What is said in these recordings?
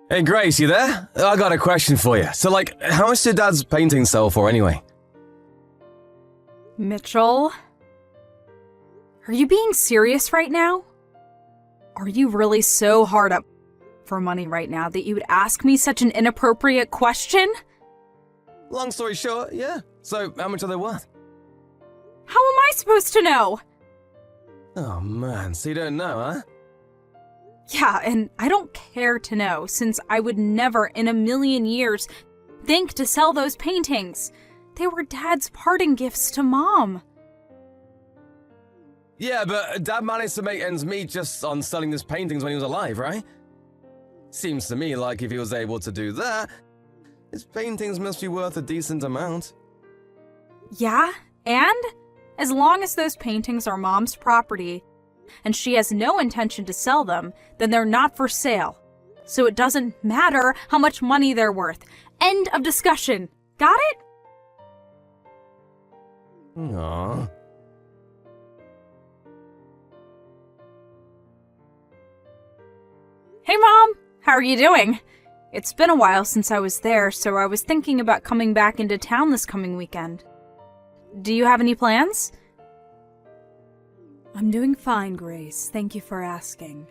Hey Grace, you there? I got a question for you. So how much did Dad's painting sell for anyway? Mitchell? Are you being serious right now? Are you really so hard up for money right now that you would ask me such an inappropriate question? Long story short, yeah. So how much are they worth? How am I supposed to know? Oh man, so you don't know, huh? Yeah, and I don't care to know, since I would never in a million years think to sell those paintings. They were Dad's parting gifts to Mom. Yeah, but Dad managed to make ends meet just on selling his paintings when he was alive, right? Seems to me like if he was able to do that, his paintings must be worth a decent amount. Yeah, and as long as those paintings are Mom's property, and she has no intention to sell them, then they're not for sale. So it doesn't matter how much money they're worth. End of discussion. Got it? Aww. Hey Mom, how are you doing? It's been a while since I was there, so I was thinking about coming back into town this coming weekend. Do you have any plans? I'm doing fine, Grace. Thank you for asking.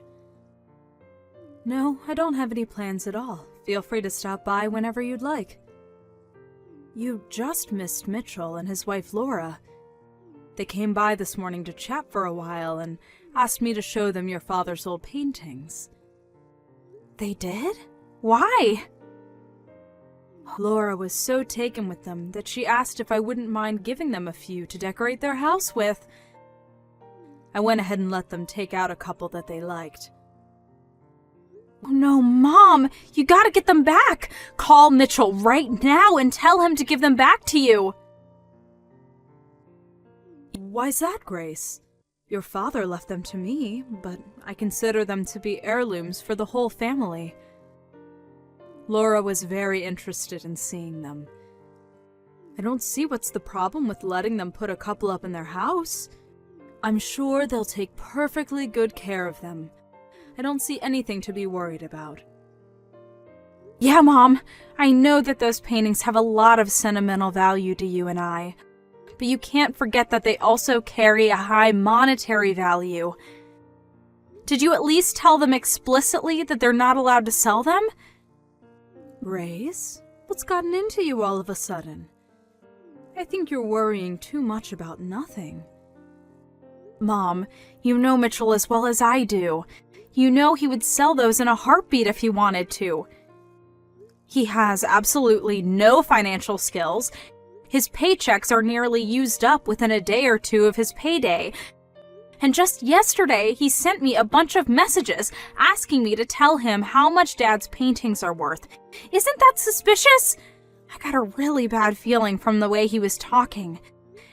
No, I don't have any plans at all. Feel free to stop by whenever you'd like. You just missed Mitchell and his wife Laura. They came by this morning to chat for a while and asked me to show them your father's old paintings. They did? Why? Laura was so taken with them that she asked if I wouldn't mind giving them a few to decorate their house with. I went ahead and let them take out a couple that they liked. Oh no, Mom! You gotta get them back! Call Mitchell right now and tell him to give them back to you! Why's that, Grace? Your father left them to me, but I consider them to be heirlooms for the whole family. Laura was very interested in seeing them. I don't see what's the problem with letting them put a couple up in their house. I'm sure they'll take perfectly good care of them. I don't see anything to be worried about. Yeah, Mom, I know that those paintings have a lot of sentimental value to you and I, but you can't forget that they also carry a high monetary value. Did you at least tell them explicitly that they're not allowed to sell them? Grace, what's gotten into you all of a sudden? I think you're worrying too much about nothing. Mom, you know Mitchell as well as I do. You know he would sell those in a heartbeat if he wanted to. He has absolutely no financial skills. His paychecks are nearly used up within a day or two of his payday. And just yesterday, he sent me a bunch of messages asking me to tell him how much Dad's paintings are worth. Isn't that suspicious? I got a really bad feeling from the way he was talking.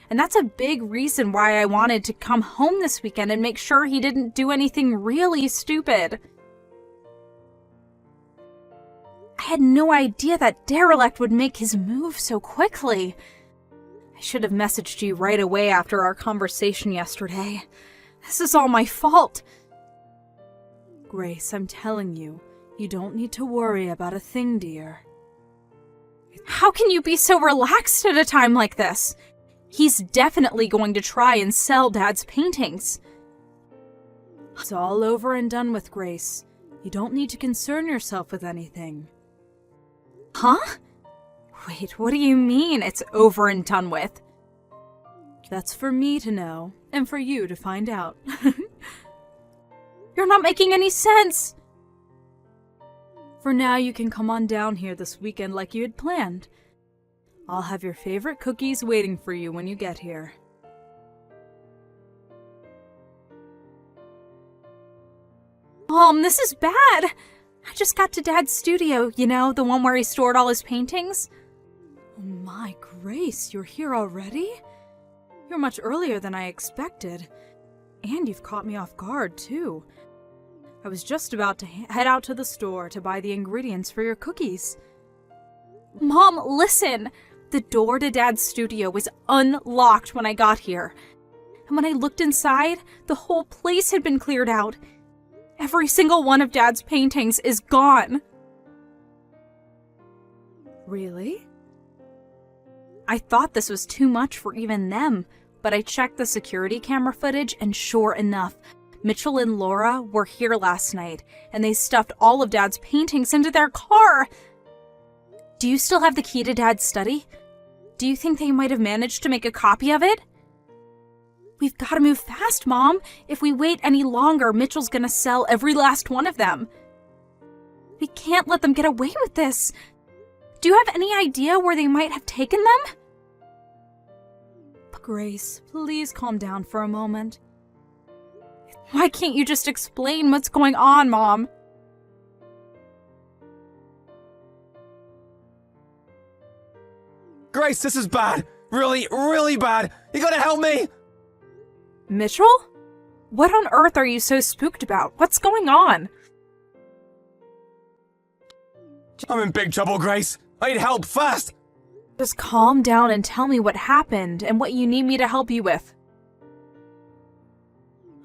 And that's a big reason why I wanted to come home this weekend and make sure he didn't do anything really stupid. I had no idea that derelict would make his move so quickly. I should have messaged you right away after our conversation yesterday. This is all my fault. Grace, I'm telling you, you don't need to worry about a thing, dear. How can you be so relaxed at a time like this? He's definitely going to try and sell Dad's paintings. It's all over and done with, Grace. You don't need to concern yourself with anything. Huh? Wait, what do you mean it's over and done with? That's for me to know, and for you to find out. You're not making any sense! For now, you can come on down here this weekend like you had planned. I'll have your favorite cookies waiting for you when you get here. Mom, this is bad! I just got to Dad's studio, you know, the one where he stored all his paintings. Oh my Grace, you're here already? You're much earlier than I expected. And you've caught me off guard, too. I was just about to head out to the store to buy the ingredients for your cookies. Mom, listen! The door to Dad's studio was unlocked when I got here. And when I looked inside, the whole place had been cleared out. Every single one of Dad's paintings is gone. Really? I thought this was too much for even them, but I checked the security camera footage and sure enough, Mitchell and Laura were here last night and they stuffed all of Dad's paintings into their car. Do you still have the key to Dad's study? Do you think they might have managed to make a copy of it? We've got to move fast, Mom. If we wait any longer, Mitchell's gonna sell every last one of them. We can't let them get away with this. Do you have any idea where they might have taken them? Grace, please calm down for a moment. Why can't you just explain what's going on, Mom? Grace, this is bad. Really, really bad. You gotta help me. Mitchell? What on earth are you so spooked about? What's going on? I'm in big trouble, Grace. I need help fast. Just calm down and tell me what happened and what you need me to help you with.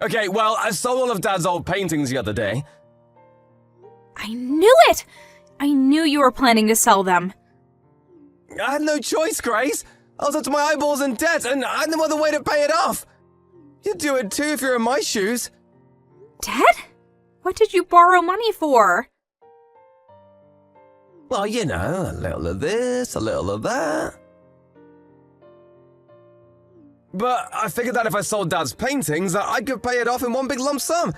Okay, well, I sold all of Dad's old paintings the other day. I knew it! I knew you were planning to sell them. I had no choice, Grace. I was up to my eyeballs in debt, and I had no other way to pay it off. You'd do it too if you're in my shoes. Dad? What did you borrow money for? Well, you know, a little of this, a little of that. But I figured that if I sold Dad's paintings, that I could pay it off in one big lump sum.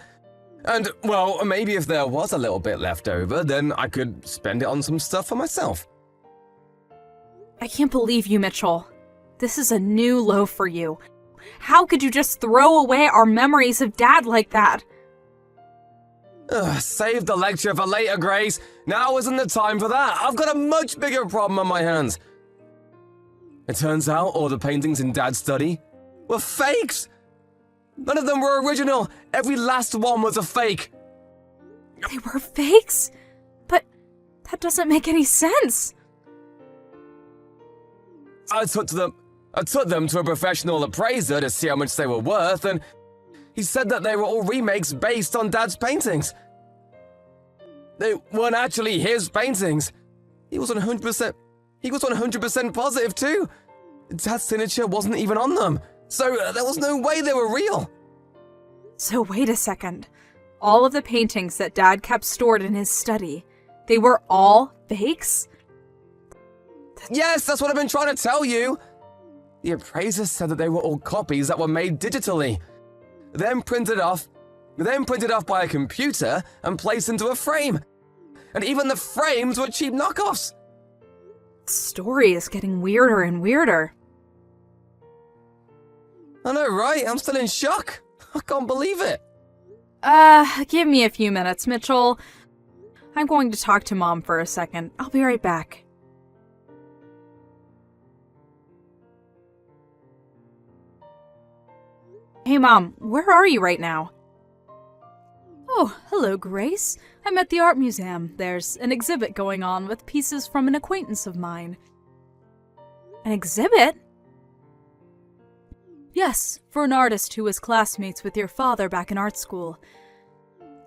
And, well, maybe if there was a little bit left over, then I could spend it on some stuff for myself. I can't believe you, Mitchell. This is a new low for you. How could you just throw away our memories of Dad like that? Save the lecture for later, Grace. Now isn't the time for that. I've got a much bigger problem on my hands. It turns out all the paintings in Dad's study were fakes. None of them were original. Every last one was a fake. They were fakes? But that doesn't make any sense. I took them to a professional appraiser to see how much they were worth, and he said that they were all remakes based on Dad's paintings. They weren't actually his paintings. He was 100% positive too. Dad's signature wasn't even on them, so there was no way they were real. So wait a second. All of the paintings that Dad kept stored in his study, they were all fakes? Yes, that's what I've been trying to tell you. The appraiser said that they were all copies that were made digitally, then printed off by a computer and placed into a frame. And even the frames were cheap knockoffs. The story is getting weirder and weirder. I know, right? I'm still in shock. I can't believe it. Give me a few minutes, Mitchell. I'm going to talk to Mom for a second. I'll be right back. Hey, Mom, where are you right now? Oh, hello, Grace. I'm at the art museum. There's an exhibit going on with pieces from an acquaintance of mine. An exhibit? Yes, for an artist who was classmates with your father back in art school.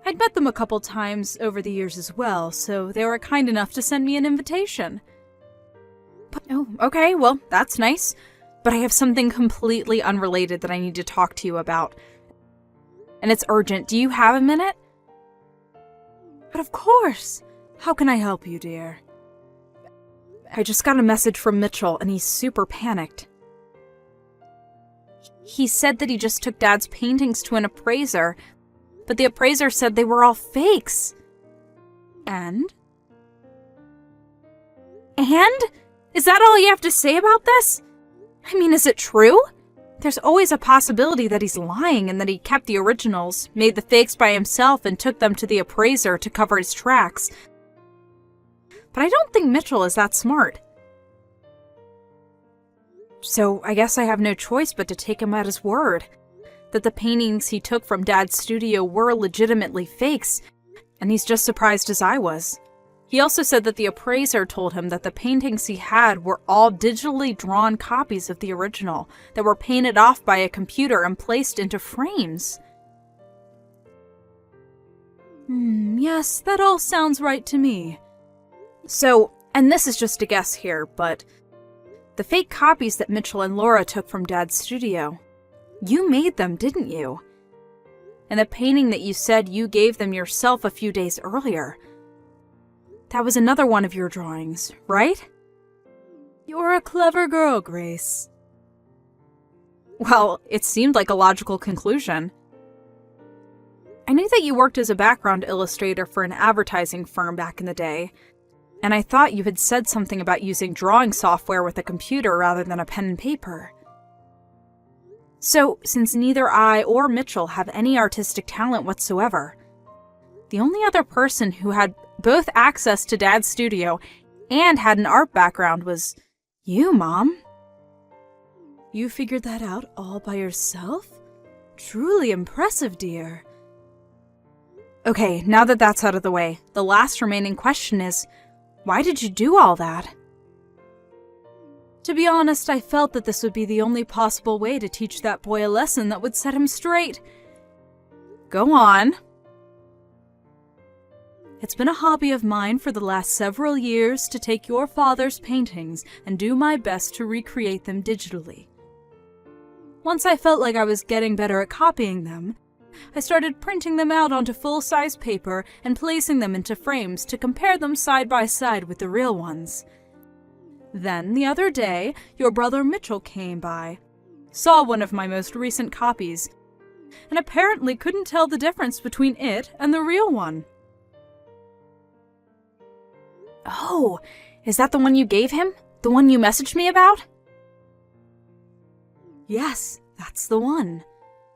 I'd met them a couple times over the years as well, so they were kind enough to send me an invitation. Oh, okay, well, that's nice. But I have something completely unrelated that I need to talk to you about. And it's urgent. Do you have a minute? But of course. How can I help you, dear? I just got a message from Mitchell, and he's super panicked. He said that he just took Dad's paintings to an appraiser, but the appraiser said they were all fakes. And? And? Is that all you have to say about this? I mean, is it true? There's always a possibility that he's lying and that he kept the originals, made the fakes by himself, and took them to the appraiser to cover his tracks. But I don't think Mitchell is that smart. So I guess I have no choice but to take him at his word. That the paintings he took from Dad's studio were legitimately fakes, and he's just surprised as I was. He also said that the appraiser told him that the paintings he had were all digitally drawn copies of the original that were painted off by a computer and placed into frames. Yes, that all sounds right to me. So, And this is just a guess here, but the fake copies that Mitchell and Laura took from Dad's studio, you made them, didn't you? And the painting that you said you gave them yourself a few days earlier, that was another one of your drawings, right? You're a clever girl, Grace. Well, it seemed like a logical conclusion. I knew that you worked as a background illustrator for an advertising firm back in the day, and I thought you had said something about using drawing software with a computer rather than a pen and paper. So, since neither I or Mitchell have any artistic talent whatsoever, the only other person who had both access to Dad's studio and had an art background was you, Mom. You figured that out all by yourself? Truly impressive, dear. Okay, now that that's out of the way, the last remaining question is, why did you do all that? To be honest, I felt that this would be the only possible way to teach that boy a lesson that would set him straight. Go on. It's been a hobby of mine for the last several years to take your father's paintings and do my best to recreate them digitally. Once I felt like I was getting better at copying them, I started printing them out onto full-size paper and placing them into frames to compare them side by side with the real ones. Then, the other day, your brother Mitchell came by, saw one of my most recent copies, and apparently couldn't tell the difference between it and the real one. Oh, is that the one you gave him? The one you messaged me about? Yes, that's the one.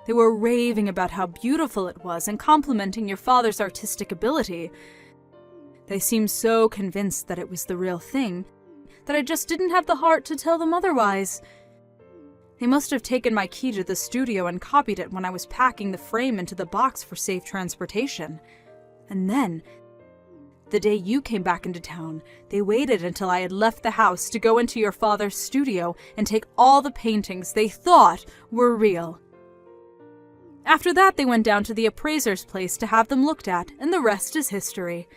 They were raving about how beautiful it was and complimenting your father's artistic ability. They seemed so convinced that it was the real thing that I just didn't have the heart to tell them otherwise. They must have taken my key to the studio and copied it when I was packing the frame into the box for safe transportation. And then, the day you came back into town, they waited until I had left the house to go into your father's studio and take all the paintings they thought were real. After that, they went down to the appraiser's place to have them looked at, and the rest is history.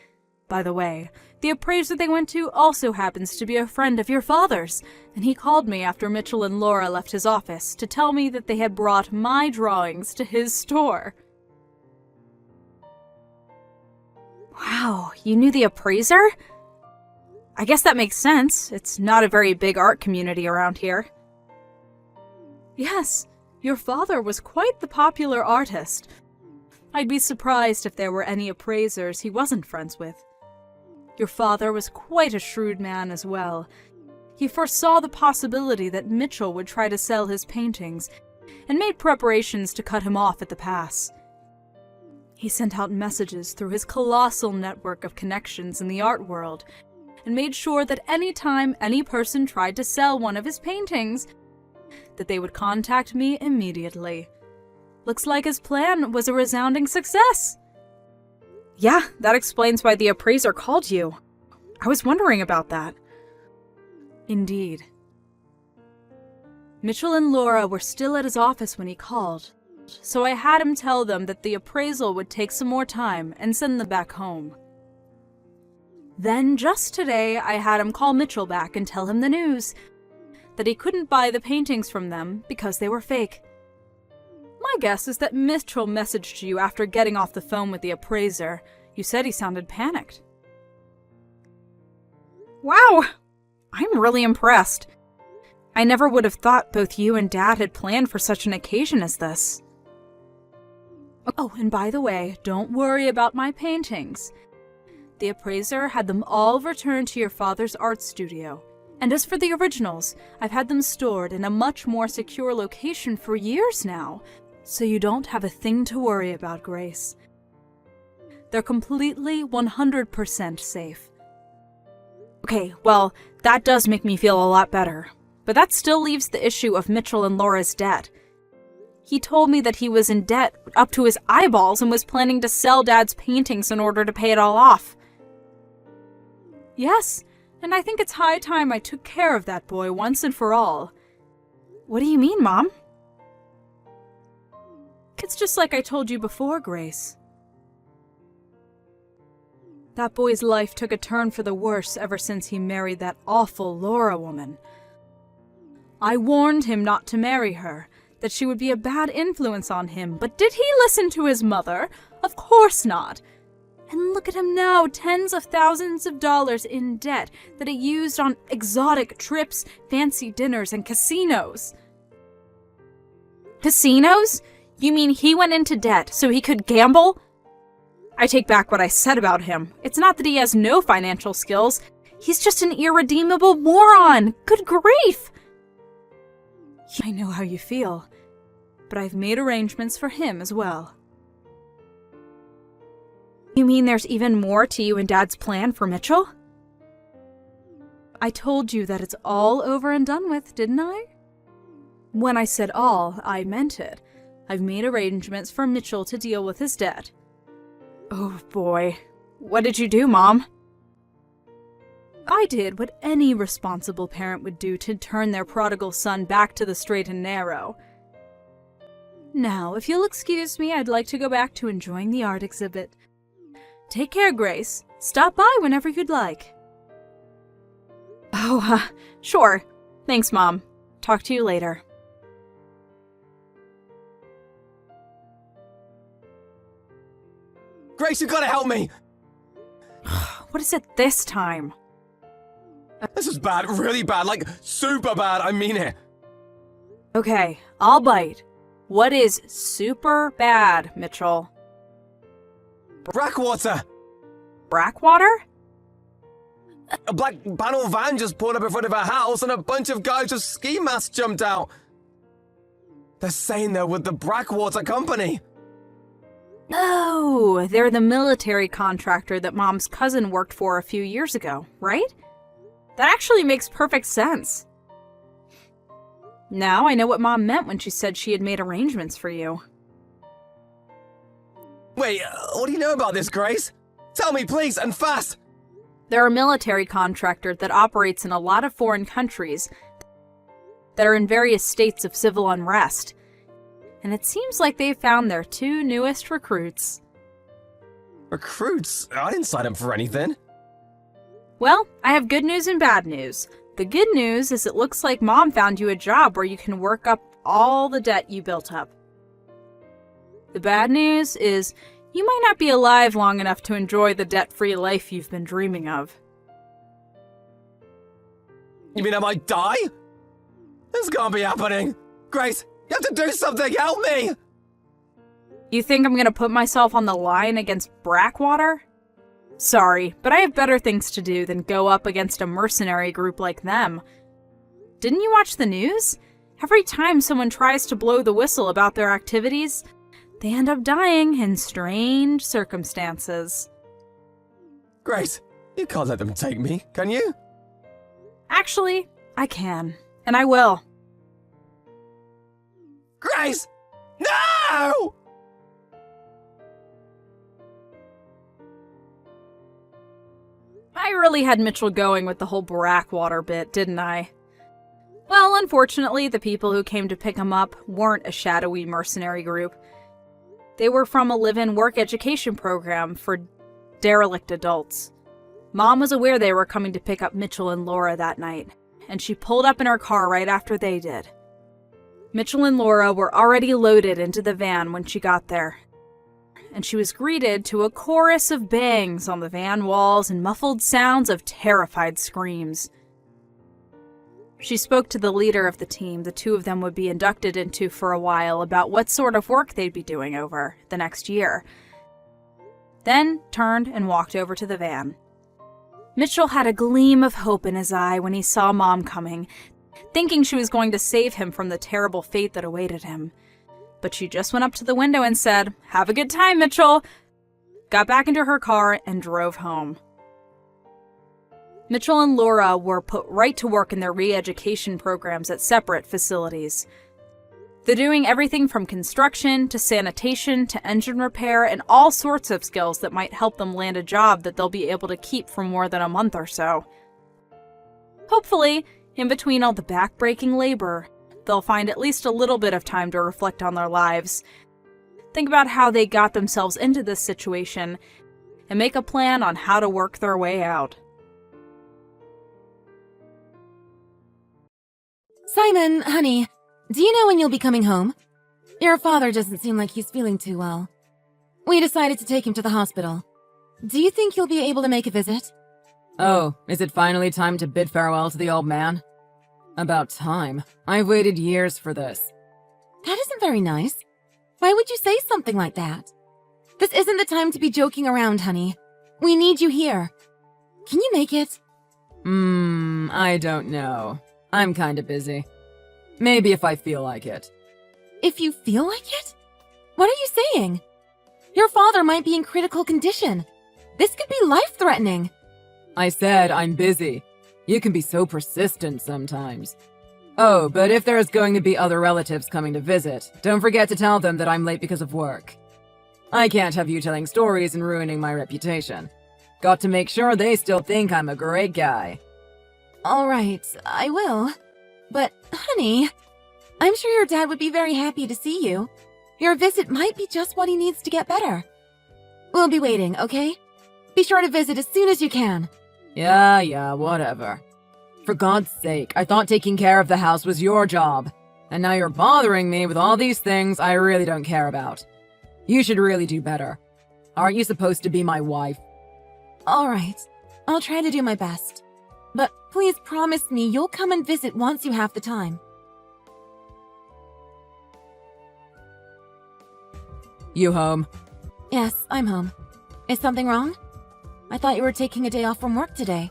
By the way, the appraiser they went to also happens to be a friend of your father's, and he called me after Mitchell and Laura left his office to tell me that they had brought my drawings to his store. Wow, you knew the appraiser? I guess that makes sense. It's not a very big art community around here. Yes, your father was quite the popular artist. I'd be surprised if there were any appraisers he wasn't friends with. Your father was quite a shrewd man as well. He foresaw the possibility that Mitchell would try to sell his paintings, and made preparations to cut him off at the pass. He sent out messages through his colossal network of connections in the art world, and made sure that any time any person tried to sell one of his paintings, that they would contact me immediately. Looks like his plan was a resounding success. Yeah, that explains why the appraiser called you. I was wondering about that. Indeed. Mitchell and Laura were still at his office when he called, so I had him tell them that the appraisal would take some more time and send them back home. Then, just today, I had him call Mitchell back and tell him the news, that he couldn't buy the paintings from them because they were fake. My guess is that Mitchell messaged you after getting off the phone with the appraiser. You said he sounded panicked. Wow! I'm really impressed. I never would have thought both you and Dad had planned for such an occasion as this. Oh, and by the way, don't worry about my paintings. The appraiser had them all returned to your father's art studio. And as for the originals, I've had them stored in a much more secure location for years now, so you don't have a thing to worry about, Grace. They're completely 100% safe. Okay, well, that does make me feel a lot better, but that still leaves the issue of Mitchell and Laura's debt. He told me that he was in debt up to his eyeballs and was planning to sell Dad's paintings in order to pay it all off. Yes, and I think it's high time I took care of that boy once and for all. What do you mean, Mom? It's just like I told you before, Grace. That boy's life took a turn for the worse ever since he married that awful Laura woman. I warned him not to marry her, that she would be a bad influence on him, but did he listen to his mother? Of course not. And look at him now, tens of thousands of dollars in debt that he used on exotic trips, fancy dinners, and casinos. Casinos? You mean he went into debt so he could gamble? I take back what I said about him. It's not that he has no financial skills. He's just an irredeemable moron. Good grief! I know how you feel, but I've made arrangements for him as well. You mean there's even more to you and Dad's plan for Mitchell? I told you that it's all over and done with, didn't I? When I said all, I meant it. I've made arrangements for Mitchell to deal with his debt. Oh boy. What did you do, Mom? I did what any responsible parent would do to turn their prodigal son back to the straight and narrow. Now, if you'll excuse me, I'd like to go back to enjoying the art exhibit. Take care, Grace. Stop by whenever you'd like. Oh, sure. Thanks, Mom. Talk to you later. Grace, you gotta help me! What is it this time? This is bad, really bad, like super bad, I mean it. Okay, I'll bite. What is super bad, Mitchell? Brackwater! Brackwater? A black panel van just pulled up in front of our house and a bunch of guys with ski masks jumped out. They're saying they're with the Brackwater Company. Oh, they're the military contractor that Mom's cousin worked for a few years ago, right? That actually makes perfect sense. Now I know what Mom meant when she said she had made arrangements for you. Wait, what do you know about this, Grace? Tell me, please, and fast! They're a military contractor that operates in a lot of foreign countries that are in various states of civil unrest. And it seems like they've found their two newest recruits. Recruits? I didn't sign up for anything. Well, I have good news and bad news. The good news is it looks like Mom found you a job where you can work up all the debt you built up. The bad news is you might not be alive long enough to enjoy the debt-free life you've been dreaming of. You mean I might die? This can't be happening. Grace, you have to do something, help me! You think I'm gonna put myself on the line against Brackwater? Sorry, but I have better things to do than go up against a mercenary group like them. Didn't you watch the news? Every time someone tries to blow the whistle about their activities, they end up dying in strange circumstances. Grace, you can't let them take me, can you? Actually, I can. And I will. Grace! No! I really had Mitchell going with the whole Brackwater bit, didn't I? Well, unfortunately, the people who came to pick him up weren't a shadowy mercenary group. They were from a live-in work education program for derelict adults. Mom was aware they were coming to pick up Mitchell and Laura that night, and she pulled up in her car right after they did. Mitchell and Laura were already loaded into the van when she got there, and she was greeted to a chorus of bangs on the van walls and muffled sounds of terrified screams. She spoke to the leader of the team the two of them would be inducted into for a while about what sort of work they'd be doing over the next year, then turned and walked over to the van. Mitchell had a gleam of hope in his eye when he saw Mom coming, thinking she was going to save him from the terrible fate that awaited him. But she just went up to the window and said, "Have a good time, Mitchell," got back into her car, and drove home. Mitchell and Laura were put right to work in their re-education programs at separate facilities. They're doing everything from construction to sanitation to engine repair and all sorts of skills that might help them land a job that they'll be able to keep for more than a month or so. Hopefully, in between all the back-breaking labor, they'll find at least a little bit of time to reflect on their lives, think about how they got themselves into this situation, and make a plan on how to work their way out. Simon, honey, do you know when you'll be coming home? Your father doesn't seem like he's feeling too well. We decided to take him to the hospital. Do you think you'll be able to make a visit? Oh, is it finally time to bid farewell to the old man? About time. I've waited years for this. That isn't very nice. Why would you say something like that? This isn't the time to be joking around, honey. We need you here. Can you make it? I don't know. I'm kinda busy. Maybe if I feel like it. If you feel like it? What are you saying? Your father might be in critical condition. This could be life-threatening. I said I'm busy. You can be so persistent sometimes. Oh, but if there's going to be other relatives coming to visit, don't forget to tell them that I'm late because of work. I can't have you telling stories and ruining my reputation. Got to make sure they still think I'm a great guy. All right, I will. But, honey, I'm sure your dad would be very happy to see you. Your visit might be just what he needs to get better. We'll be waiting, okay? Be sure to visit as soon as you can. Yeah, whatever. For God's sake, I thought taking care of the house was your job. And now you're bothering me with all these things I really don't care about. You should really do better. Aren't you supposed to be my wife? All right, I'll try to do my best. But please promise me you'll come and visit once you have the time. You home? Yes, I'm home. Is something wrong? I thought you were taking a day off from work today.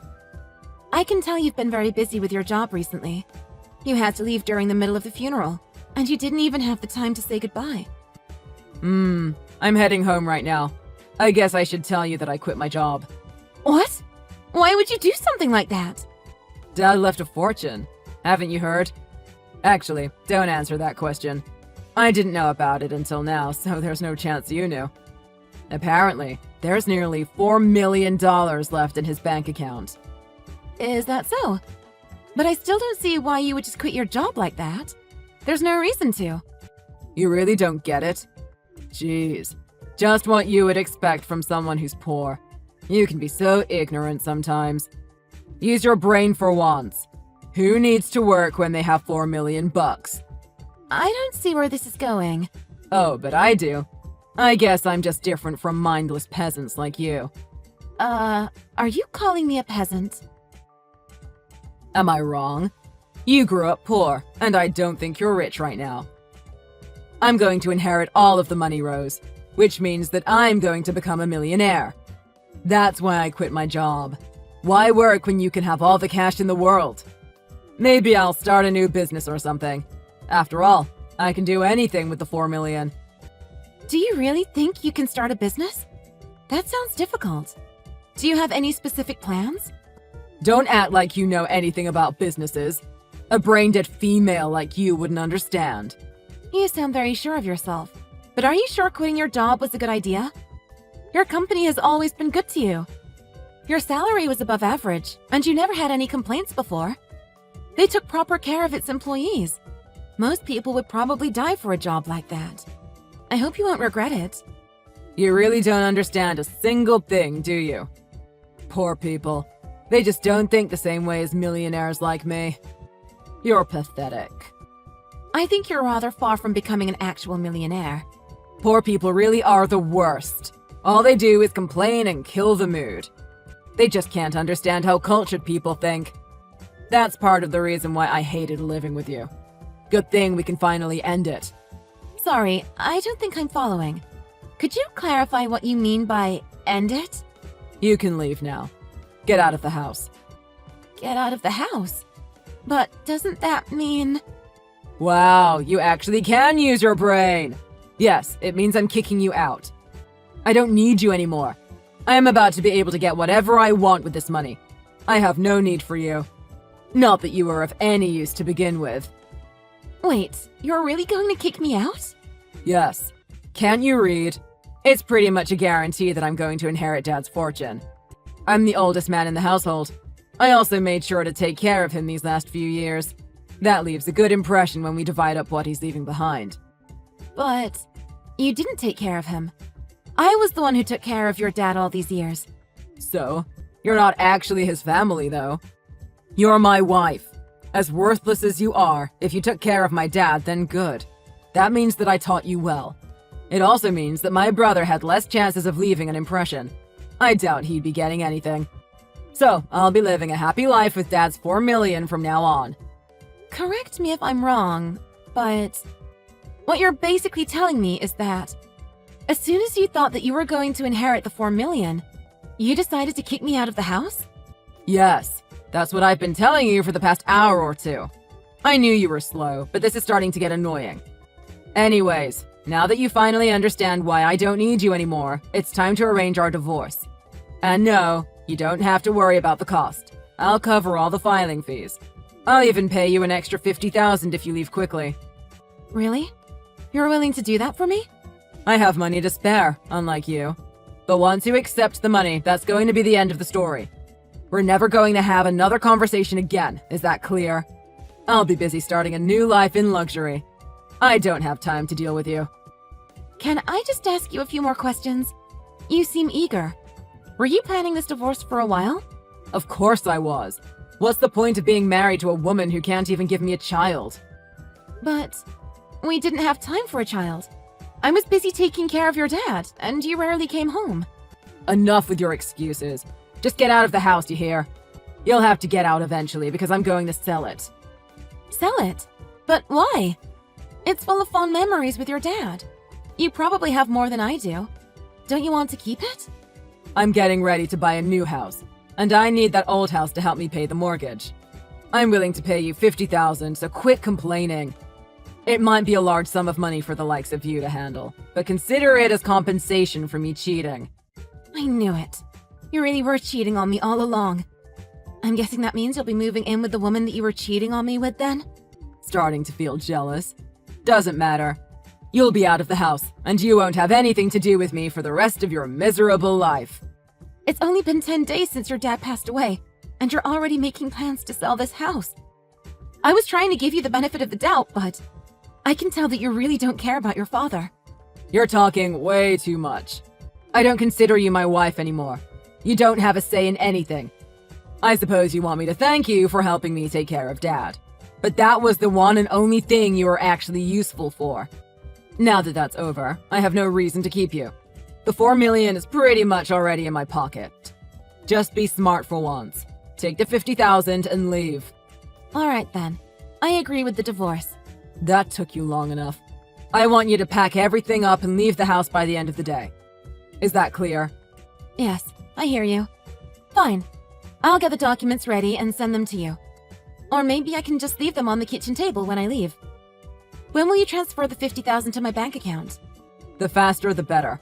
I can tell you've been very busy with your job recently. You had to leave during the middle of the funeral, and you didn't even have the time to say goodbye. I'm heading home right now. I guess I should tell you that I quit my job. What? Why would you do something like that? Dad left a fortune. Haven't you heard? Actually, don't answer that question. I didn't know about it until now, so there's no chance you knew. Apparently, there's nearly $4 million left in his bank account. Is that so? But I still don't see why you would just quit your job like that. There's no reason to. You really don't get it? Jeez. Just what you would expect from someone who's poor. You can be so ignorant sometimes. Use your brain for once. Who needs to work when they have $4 million bucks? I don't see where this is going. Oh, but I do. I guess I'm just different from mindless peasants like you. Are you calling me a peasant? Am I wrong? You grew up poor, and I don't think you're rich right now. I'm going to inherit all of the money, Rose, which means that I'm going to become a millionaire. That's why I quit my job. Why work when you can have all the cash in the world? Maybe I'll start a new business or something. After all, I can do anything with the $4 million. Do you really think you can start a business? That sounds difficult. Do you have any specific plans? Don't act like you know anything about businesses. A brain-dead female like you wouldn't understand. You sound very sure of yourself. But are you sure quitting your job was a good idea? Your company has always been good to you. Your salary was above average, and you never had any complaints before. They took proper care of its employees. Most people would probably die for a job like that. I hope you won't regret it. You really don't understand a single thing, do you? Poor people. They just don't think the same way as millionaires like me. You're pathetic. I think you're rather far from becoming an actual millionaire. Poor people really are the worst. All they do is complain and kill the mood. They just can't understand how cultured people think. That's part of the reason why I hated living with you. Good thing we can finally end it. Sorry, I don't think I'm following. Could you clarify what you mean by end it? You can leave now. Get out of the house. Get out of the house? But doesn't that mean... Wow, you actually can use your brain. Yes, it means I'm kicking you out. I don't need you anymore. I am about to be able to get whatever I want with this money. I have no need for you. Not that you were of any use to begin with. Wait, you're really going to kick me out? Yes. Can't you read? It's pretty much a guarantee that I'm going to inherit Dad's fortune. I'm the oldest man in the household. I also made sure to take care of him these last few years. That leaves a good impression when we divide up what he's leaving behind. But you didn't take care of him. I was the one who took care of your dad all these years. So, you're not actually his family, though. You're my wife. As worthless as you are, if you took care of my dad, then good. That means that I taught you well. It also means that my brother had less chances of leaving an impression. I doubt he'd be getting anything. So, I'll be living a happy life with Dad's 4 million from now on. Correct me if I'm wrong, but what you're basically telling me is that as soon as you thought that you were going to inherit the 4 million, you decided to kick me out of the house? Yes, that's what I've been telling you for the past hour or two. I knew you were slow, but this is starting to get annoying. Anyways, now that you finally understand why I don't need you anymore, it's time to arrange our divorce. And no, you don't have to worry about the cost. I'll cover all the filing fees. I'll even pay you an extra 50,000 if you leave quickly. Really? You're willing to do that for me? I have money to spare, unlike you. But once you accept the money, that's going to be the end of the story. We're never going to have another conversation again, is that clear? I'll be busy starting a new life in luxury. I don't have time to deal with you. Can I just ask you a few more questions? You seem eager. Were you planning this divorce for a while? Of course I was. What's the point of being married to a woman who can't even give me a child? But we didn't have time for a child. I was busy taking care of your dad, and you rarely came home. Enough with your excuses. Just get out of the house, you hear? You'll have to get out eventually because I'm going to sell it. Sell it? But why? It's full of fond memories with your dad. You probably have more than I do. Don't you want to keep it? I'm getting ready to buy a new house, and I need that old house to help me pay the mortgage. I'm willing to pay you 50,000, so quit complaining. It might be a large sum of money for the likes of you to handle, but consider it as compensation for me cheating. I knew it. You really were cheating on me all along. I'm guessing that means you'll be moving in with the woman that you were cheating on me with then? Starting to feel jealous. Doesn't matter. You'll be out of the house, and you won't have anything to do with me for the rest of your miserable life. It's only been 10 days since your dad passed away, and you're already making plans to sell this house. I was trying to give you the benefit of the doubt, but I can tell that you really don't care about your father. You're talking way too much. I don't consider you my wife anymore. You don't have a say in anything. I suppose you want me to thank you for helping me take care of Dad. But that was the one and only thing you were actually useful for. Now that that's over, I have no reason to keep you. The 4 million is pretty much already in my pocket. Just be smart for once. Take the 50,000 and leave. All right then. I agree with the divorce. That took you long enough. I want you to pack everything up and leave the house by the end of the day. Is that clear? Yes, I hear you. Fine. I'll get the documents ready and send them to you. Or maybe I can just leave them on the kitchen table when I leave. When will you transfer the 50,000 to my bank account? The faster the better.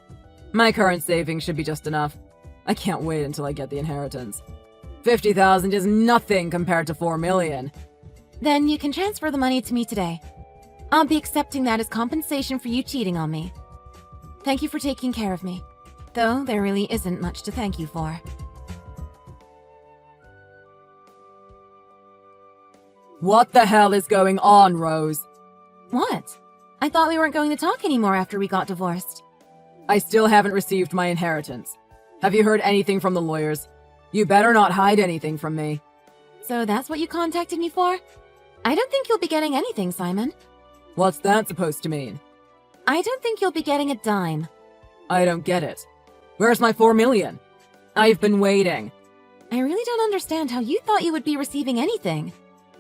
My current savings should be just enough. I can't wait until I get the inheritance. 50,000 is nothing compared to 4 million. Then you can transfer the money to me today. I'll be accepting that as compensation for you cheating on me. Thank you for taking care of me. Though there really isn't much to thank you for. What the hell is going on, Rose? What? I thought we weren't going to talk anymore after we got divorced. I still haven't received my inheritance. Have you heard anything from the lawyers? You better not hide anything from me. So that's what you contacted me for? I don't think you'll be getting anything, Simon. What's that supposed to mean? I don't think you'll be getting a dime. I don't get it. Where's my 4 million? I've been waiting. I really don't understand how you thought you would be receiving anything.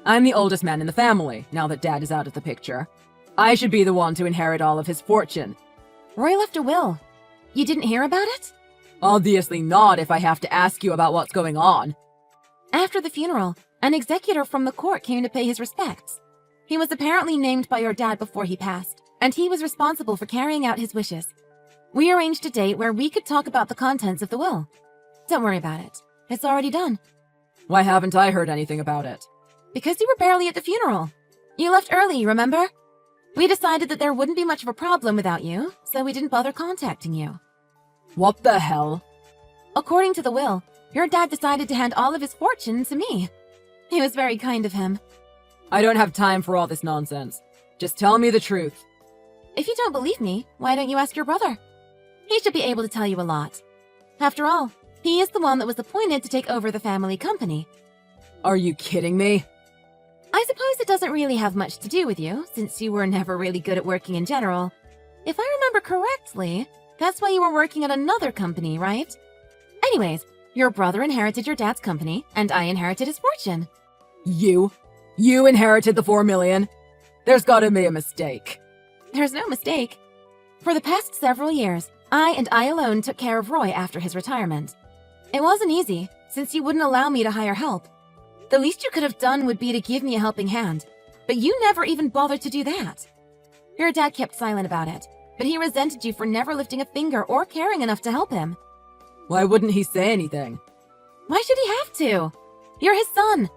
I'm the oldest man in the family, now that Dad is out of the picture. I should be the one to inherit all of his fortune. Roy left a will. You didn't hear about it? Obviously not if I have to ask you about what's going on. After the funeral, an executor from the court came to pay his respects. He was apparently named by your dad before he passed, and he was responsible for carrying out his wishes. We arranged a date where we could talk about the contents of the will. Don't worry about it. It's already done. Why haven't I heard anything about it? Because you were barely at the funeral. You left early, remember? We decided that there wouldn't be much of a problem without you, so we didn't bother contacting you. What the hell? According to the will, your dad decided to hand all of his fortune to me. It was very kind of him. I don't have time for all this nonsense. Just tell me the truth. If you don't believe me, why don't you ask your brother? He should be able to tell you a lot. After all, he is the one that was appointed to take over the family company. Are you kidding me? I suppose it doesn't really have much to do with you, since you were never really good at working in general. If I remember correctly, that's why you were working at another company, right? Anyways, your brother inherited your dad's company, and I inherited his fortune. You inherited the 4 million? There's gotta be a mistake. There's no mistake. For the past several years, I alone took care of Roy after his retirement. It wasn't easy, since you wouldn't allow me to hire help. The least you could have done would be to give me a helping hand, but you never even bothered to do that. Your dad kept silent about it, but he resented you for never lifting a finger or caring enough to help him. Why wouldn't he say anything? Why should he have to? You're his son.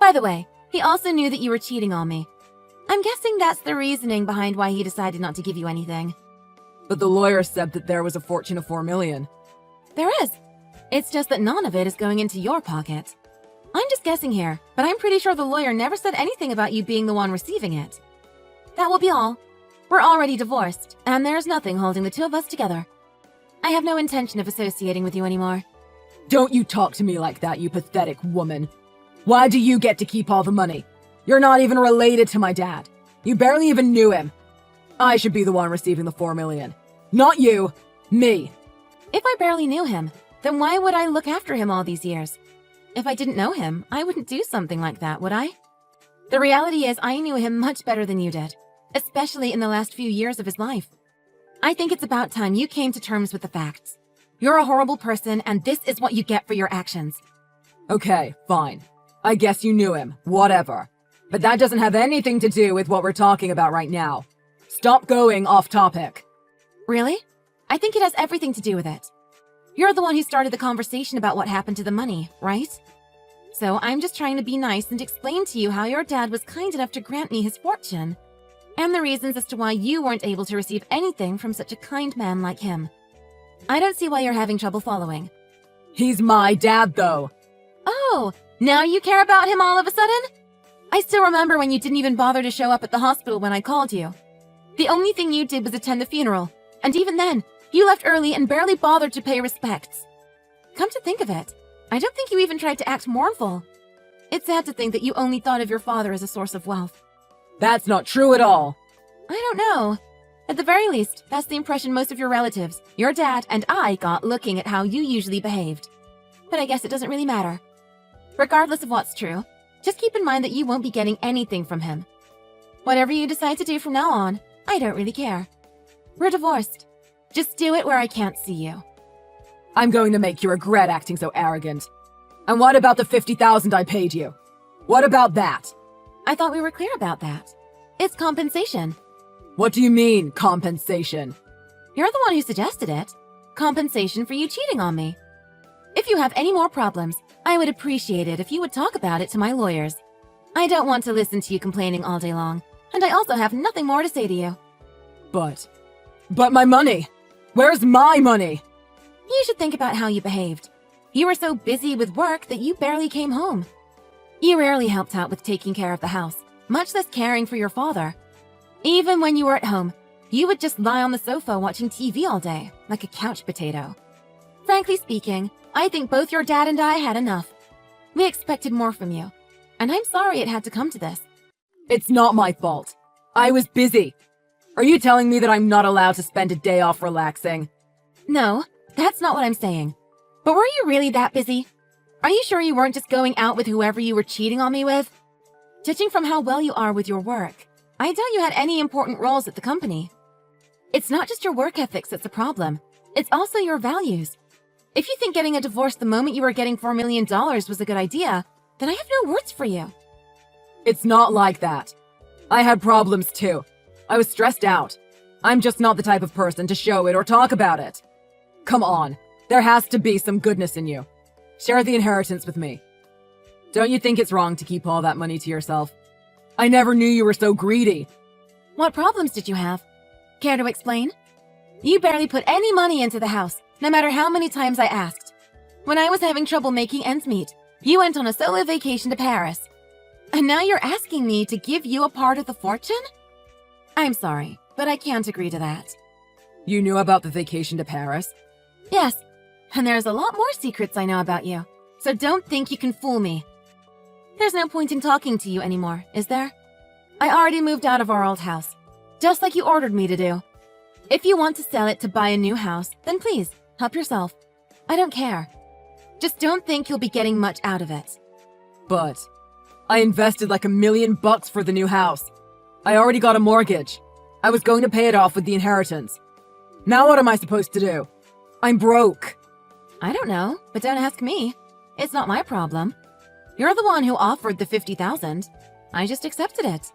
By the way, he also knew that you were cheating on me. I'm guessing that's the reasoning behind why he decided not to give you anything. But the lawyer said that there was a fortune of 4 million. There is. It's just that none of it is going into your pocket. I'm just guessing here, but I'm pretty sure the lawyer never said anything about you being the one receiving it. That will be all. We're already divorced, and there's nothing holding the two of us together. I have no intention of associating with you anymore. Don't you talk to me like that, you pathetic woman. Why do you get to keep all the money? You're not even related to my dad. You barely even knew him. I should be the one receiving the 4 million. Not you. Me. If I barely knew him, then why would I look after him all these years? If I didn't know him, I wouldn't do something like that, would I? The reality is I knew him much better than you did, especially in the last few years of his life. I think it's about time you came to terms with the facts. You're a horrible person, and this is what you get for your actions. Okay, fine. I guess you knew him. Whatever. But that doesn't have anything to do with what we're talking about right now. Stop going off topic. Really? I think it has everything to do with it. You're the one who started the conversation about what happened to the money, right? So I'm just trying to be nice and explain to you how your dad was kind enough to grant me his fortune, and the reasons as to why you weren't able to receive anything from such a kind man like him. I don't see why you're having trouble following. He's my dad, though. Oh, now you care about him all of a sudden? I still remember when you didn't even bother to show up at the hospital when I called you. The only thing you did was attend the funeral, and even then, you left early and barely bothered to pay respects. Come to think of it, I don't think you even tried to act mournful. It's sad to think that you only thought of your father as a source of wealth. That's not true at all. I don't know. At the very least, that's the impression most of your relatives, your dad, and I got looking at how you usually behaved. But I guess it doesn't really matter. Regardless of what's true, just keep in mind that you won't be getting anything from him. Whatever you decide to do from now on, I don't really care. We're divorced. Just do it where I can't see you. I'm going to make you regret acting so arrogant. And what about the 50,000 I paid you? What about that? I thought we were clear about that. It's compensation. What do you mean, compensation? You're the one who suggested it. Compensation for you cheating on me. If you have any more problems, I would appreciate it if you would talk about it to my lawyers. I don't want to listen to you complaining all day long, and I also have nothing more to say to you. But my money! Where's my money? You should think about how you behaved. You were so busy with work that you barely came home. You rarely helped out with taking care of the house, much less caring for your father. Even when you were at home, you would just lie on the sofa watching TV all day, like a couch potato. Frankly speaking, I think both your dad and I had enough. We expected more from you, and I'm sorry it had to come to this. It's not my fault. I was busy. Are you telling me that I'm not allowed to spend a day off relaxing? No, that's not what I'm saying. But were you really that busy? Are you sure you weren't just going out with whoever you were cheating on me with? Judging from how well you are with your work, I doubt you had any important roles at the company. It's not just your work ethics that's a problem. It's also your values. If you think getting a divorce the moment you were getting $4 million was a good idea, then I have no words for you. It's not like that. I had problems too. I was stressed out. I'm just not the type of person to show it or talk about it. Come on, there has to be some goodness in you. Share the inheritance with me. Don't you think it's wrong to keep all that money to yourself? I never knew you were so greedy. What problems did you have? Care to explain? You barely put any money into the house, no matter how many times I asked. When I was having trouble making ends meet, you went on a solo vacation to Paris. And now you're asking me to give you a part of the fortune? I'm sorry, but I can't agree to that. You knew about the vacation to Paris? Yes, and there's a lot more secrets I know about you, so don't think you can fool me. There's no point in talking to you anymore, is there? I already moved out of our old house, just like you ordered me to do. If you want to sell it to buy a new house, then please, help yourself. I don't care. Just don't think you'll be getting much out of it. But I invested like $1 million for the new house. I already got a mortgage. I was going to pay it off with the inheritance. Now what am I supposed to do? I'm broke. I don't know, but don't ask me. It's not my problem. You're the one who offered the $50,000. I just accepted it.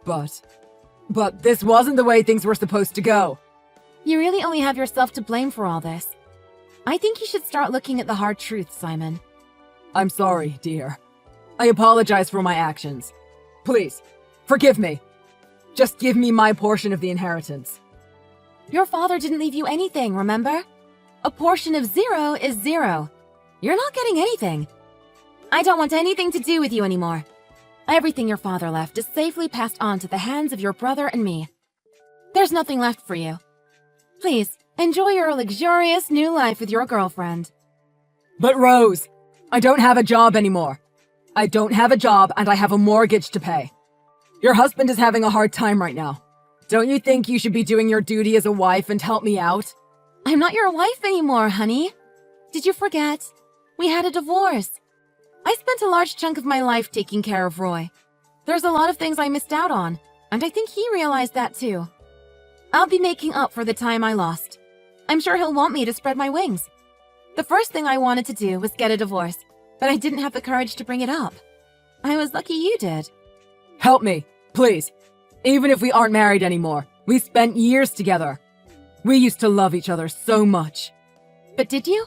But this wasn't the way things were supposed to go. You really only have yourself to blame for all this. I think you should start looking at the hard truth, Simon. I'm sorry, dear. I apologize for my actions. Please, forgive me. Just give me my portion of the inheritance. Your father didn't leave you anything, remember? A portion of 0 is 0. You're not getting anything. I don't want anything to do with you anymore. Everything your father left is safely passed on to the hands of your brother and me. There's nothing left for you. Please, enjoy your luxurious new life with your girlfriend. But Rose, I don't have a job anymore. I don't have a job and I have a mortgage to pay. Your husband is having a hard time right now. Don't you think you should be doing your duty as a wife and help me out? I'm not your wife anymore, honey. Did you forget? We had a divorce. I spent a large chunk of my life taking care of Roy. There's a lot of things I missed out on, and I think he realized that too. I'll be making up for the time I lost. I'm sure he'll want me to spread my wings. The first thing I wanted to do was get a divorce, but I didn't have the courage to bring it up. I was lucky you did. Help me, please. Even if we aren't married anymore, we spent years together. We used to love each other so much. But did you?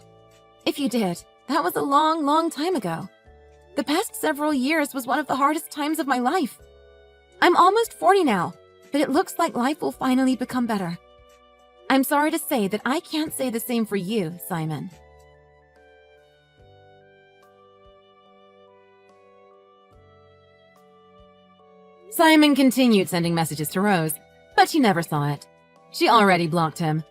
If you did, that was a long, long time ago. The past several years was one of the hardest times of my life. I'm almost 40 now, but it looks like life will finally become better. I'm sorry to say that I can't say the same for you, Simon. Simon continued sending messages to Rose, but she never saw it. She already blocked him.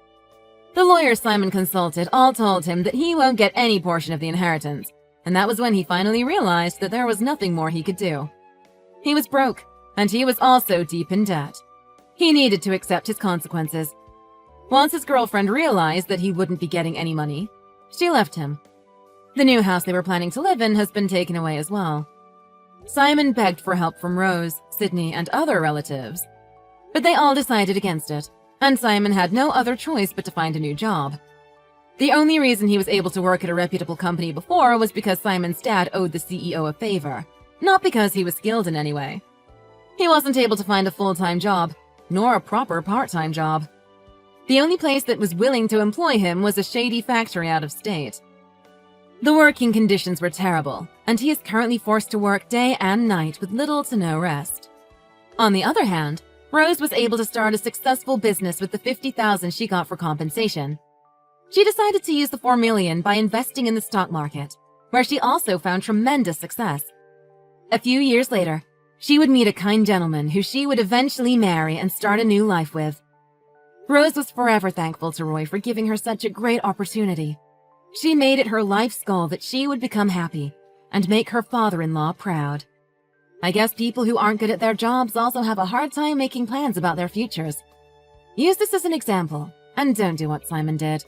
The lawyers Simon consulted all told him that he won't get any portion of the inheritance, and that was when he finally realized that there was nothing more he could do. He was broke, and he was also deep in debt. He needed to accept his consequences. Once his girlfriend realized that he wouldn't be getting any money, she left him. The new house they were planning to live in has been taken away as well. Simon begged for help from Rose, Sydney, and other relatives, but they all decided against it, and Simon had no other choice but to find a new job. The only reason he was able to work at a reputable company before was because Simon's dad owed the CEO a favor, not because he was skilled in any way. He wasn't able to find a full-time job, nor a proper part-time job. The only place that was willing to employ him was a shady factory out of state. The working conditions were terrible, and he is currently forced to work day and night with little to no rest. On the other hand, Rose was able to start a successful business with the $50,000 she got for compensation. She decided to use the $4 million by investing in the stock market, where she also found tremendous success. A few years later, she would meet a kind gentleman who she would eventually marry and start a new life with. Rose was forever thankful to Roy for giving her such a great opportunity. She made it her life's goal that she would become happy and make her father-in-law proud. I guess people who aren't good at their jobs also have a hard time making plans about their futures. Use this as an example, and don't do what Simon did.